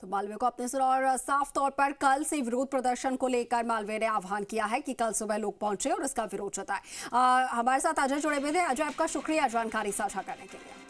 तो मालवीय को अपने सुर और साफ तौर पर कल से विरोध प्रदर्शन को लेकर मालवीय ने आह्वान किया है कि कल सुबह लोग पहुंचे और इसका विरोध जताए। हमारे साथ अजय जुड़े हुए थे। अजय, आपका शुक्रिया जानकारी साझा करने के लिए।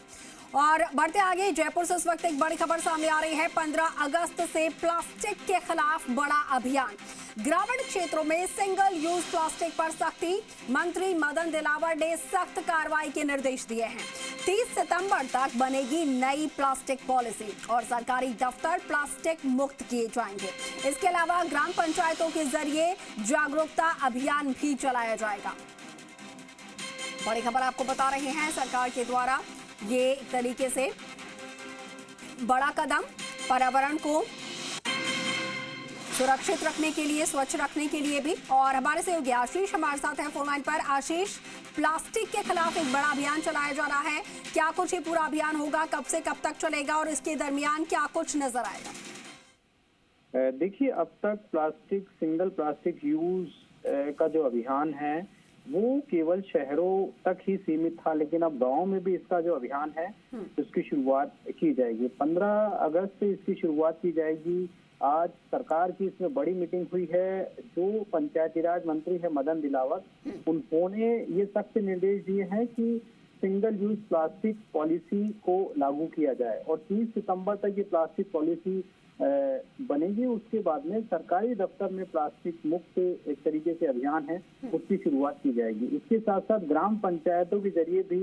और बढ़ते आगे, जयपुर से इस वक्त एक बड़ी खबर सामने आ रही है। 15 अगस्त से प्लास्टिक के खिलाफ बड़ा अभियान। ग्रामीण क्षेत्रों में सिंगल यूज प्लास्टिक पर सख्ती। मंत्री मदन दिलावर ने सख्त कार्रवाई के निर्देश दिए हैं। 30 सितंबर तक बनेगी नई प्लास्टिक पॉलिसी और सरकारी दफ्तर प्लास्टिक मुक्त किए जाएंगे। इसके अलावा ग्राम पंचायतों के जरिए जागरूकता अभियान भी चलाया जाएगा। बड़ी खबर आपको बता रहे हैं, सरकार के द्वारा ये एक तरीके से बड़ा कदम पर्यावरण को सुरक्षित रखने के लिए, स्वच्छ रखने के लिए भी। और हमारे सहयोगी आशीष हमारे साथ है फोन लाइन पर। आशीष, प्लास्टिक के खिलाफ एक बड़ा अभियान चलाया जा रहा है, क्या कुछ ये पूरा अभियान होगा, कब से कब तक चलेगा और इसके दरमियान क्या कुछ नजर आएगा? देखिए, अब तक प्लास्टिक, सिंगल प्लास्टिक यूज का जो अभियान है वो केवल शहरों तक ही सीमित था, लेकिन अब गांव में भी इसका जो अभियान है उसकी शुरुआत की जाएगी। 15 अगस्त से इसकी शुरुआत की जाएगी। आज सरकार की इसमें बड़ी मीटिंग हुई है। जो पंचायती राज मंत्री है मदन दिलावर, उन्होंने ये सख्त निर्देश दिए हैं कि सिंगल यूज प्लास्टिक पॉलिसी को लागू किया जाए और 30 सितंबर तक ये प्लास्टिक पॉलिसी बनेगी। उसके बाद में सरकारी दफ्तर में प्लास्टिक मुक्त एक तरीके से अभियान है उसकी शुरुआत की जाएगी। इसके साथ साथ ग्राम पंचायतों के जरिए भी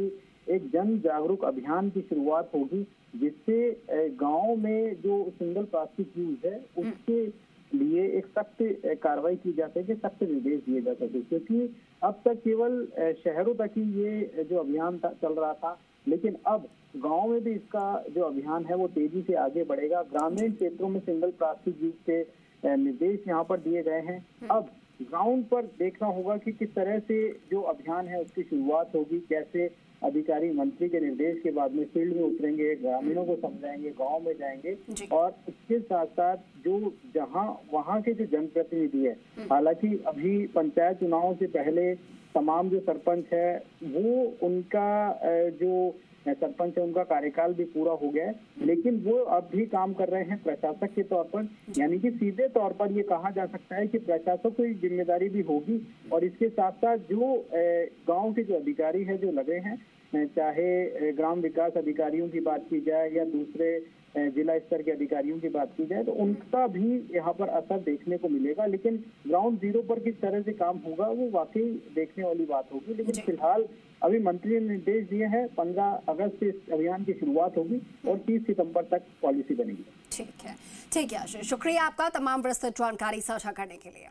एक जन जागरूक अभियान की शुरुआत होगी, जिससे गांव में जो सिंगल प्लास्टिक यूज है उसके लिए एक सख्त कार्रवाई की जा सके, सख्त निर्देश दिए जा सके। क्योंकि अब तक केवल शहरों तक ही ये जो अभियान चल रहा था, लेकिन अब गांव में भी इसका जो अभियान है वो तेजी से आगे बढ़ेगा। ग्रामीण क्षेत्रों में सिंगल प्लास्टिक यूज के निर्देश यहाँ पर दिए गए हैं। अब ग्राउंड पर देखना होगा कि किस तरह से जो अभियान है उसकी शुरुआत होगी, कैसे अधिकारी मंत्री के निर्देश के बाद में फील्ड में उतरेंगे, ग्रामीणों को समझाएंगे, गांव में जाएंगे। और इसके साथ साथ जो जहां वहां के जो जनप्रतिनिधि है, हालांकि अभी पंचायत चुनाव से पहले तमाम जो सरपंच है वो उनका जो सरपंच है उनका कार्यकाल भी पूरा हो गया है, लेकिन वो अब भी काम कर रहे हैं प्रशासक के तौर पर। यानी कि सीधे तौर पर ये कहा जा सकता है कि प्रशासक को जिम्मेदारी भी होगी। और इसके साथ साथ जो गांव के जो अधिकारी है जो लगे हैं, चाहे ग्राम विकास अधिकारियों की बात की जाए या दूसरे जिला स्तर के अधिकारियों की बात की जाए, तो उनका भी यहाँ पर असर देखने को मिलेगा। लेकिन ग्राउंड जीरो पर किस तरह से काम होगा वो वाकई देखने वाली बात होगी। लेकिन फिलहाल अभी मंत्री ने निर्देश दिए हैं, 15 अगस्त से इस अभियान की शुरुआत होगी और 30 सितंबर तक पॉलिसी बनेगी। ठीक है आशीष, शुक्रिया आपका तमाम विस्तृत जानकारी साझा करने के लिए।